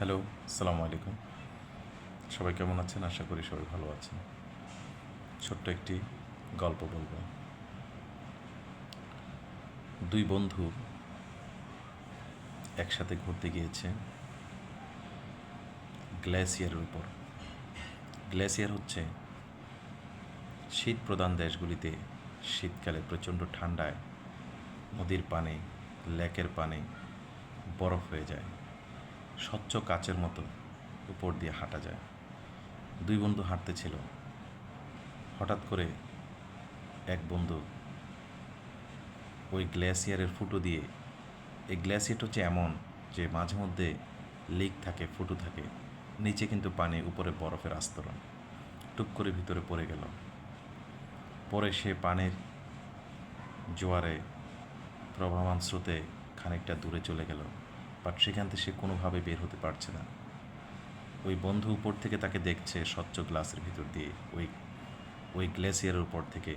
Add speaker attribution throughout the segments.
Speaker 1: Hello, আসসালামু আলাইকুম। সবাই কেমন আছেন? আশা করি সবাই ভালো আছেন। ছোট্ট একটি গল্প বলবো। দুই বন্ধু একসাথে ঘুরতে গিয়েছে গ্লেসিয়ারের উপর। গ্লেসিয়ার হচ্ছে শীত প্রধান দেশগুলিতে শীতকালে প্রচণ্ড ঠান্ডায় নদীর পানি, লেকের পানি বরফ হয়ে যায়। স্বচ্ছ কাচের মতো উপর দিয়ে হাঁটা যায়। দুই বন্ধু হাঁটতেছিল। হঠাৎ করে এক বন্ধু ওই গ্লেসিয়ারের ফুটো দিয়ে, এই গ্লেসিয়ারটা হচ্ছে এমন যে মাঝে মধ্যে লিক থাকে, ফুটো থাকে, নিচে কিন্তু পানি, উপরে বরফের আস্তরণ। টুপ করে ভিতরে পড়ে গেল। পরে সে পানির জোয়ারে, প্রবাহমান স্রোতে খানিকটা দূরে চলে গেল, বাট সেখান থেকে সে কোনোভাবে বের হতে পারছে না। ওই বন্ধু উপর থেকে তাকে দেখছে স্বচ্ছ গ্লাসের ভিতর দিয়ে, ওই ওই গ্লেসিয়ারের উপর থেকে।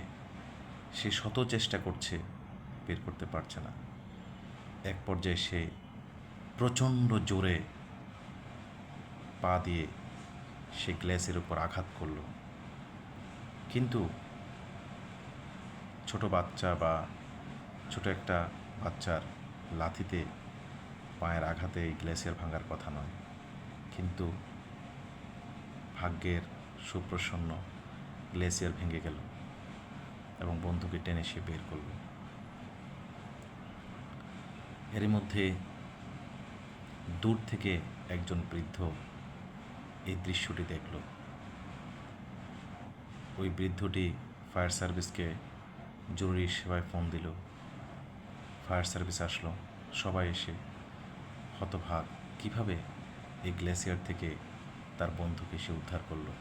Speaker 1: সে শত চেষ্টা করছে, বের করতে পারছে না। এক পর্যায়ে সে প্রচণ্ড জোরে পা দিয়ে সে গ্লেসের উপর আঘাত করল। কিন্তু ছোট বাচ্চা বা ছোট একটা বাচ্চার লাথিতে, পায়ের আঘাতে এই গ্লেসিয়ার ভাঙার কথা নয়। কিন্তু ভাগ্যের সুপ্রসন্ন, গ্লেসিয়ার ভেঙে গেল এবং বন্ধুকে টেনে সে বের করল। এরই মধ্যে দূর থেকে একজন বৃদ্ধ এই দৃশ্যটি দেখল। ওই বৃদ্ধটি ফায়ার সার্ভিসকে জরুরি সেবায় ফোন দিল। ফায়ার সার্ভিস আসলো। সবাই এসে হতভাগ, কীভাবে এই গ্লেসিয়ার থেকে তার বন্ধুকে সে উদ্ধার করলো,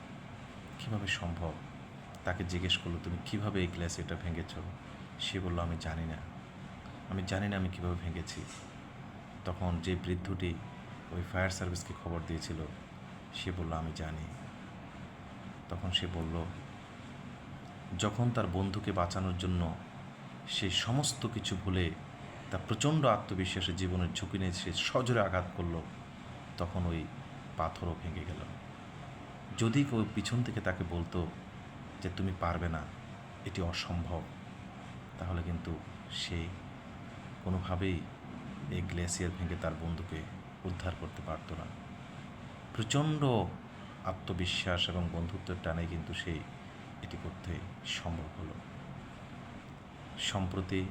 Speaker 1: কীভাবে সম্ভব। তাকে জিজ্ঞেস করলো, তুমি কীভাবে এই গ্লেসিয়ারটা ভেঙেছ? সে বলল, আমি জানি না আমি কীভাবে ভেঙেছি। তখন যে বৃদ্ধটি ওই ফায়ার সার্ভিসকে খবর দিয়েছিল, সে বলল, আমি জানি। তখন সে বলল, যখন তার বন্ধুকে বাঁচানোর জন্য সে সমস্ত কিছু ভুলে তার প্রচণ্ড আত্মবিশ্বাসে জীবনের ঝুঁকি নিয়ে সে সজোরে আঘাত করলো, তখন ওই পাথরও ভেঙে গেল। যদি কেউ পিছন থেকে তাকে বলতো যে তুমি পারবে না, এটি অসম্ভব, তাহলে কিন্তু সে কোনোভাবেই এই গ্লেসিয়ার ভেঙে তার বন্ধুকে উদ্ধার করতে পারত না। প্রচণ্ড আত্মবিশ্বাস এবং বন্ধুত্বের টানে কিন্তু সেই এটি করতে সম্ভব হলো। সম্প্রতি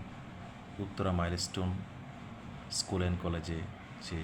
Speaker 1: উত্তরা মাইলস্টোন স্কুল অ্যান্ড কলেজে যে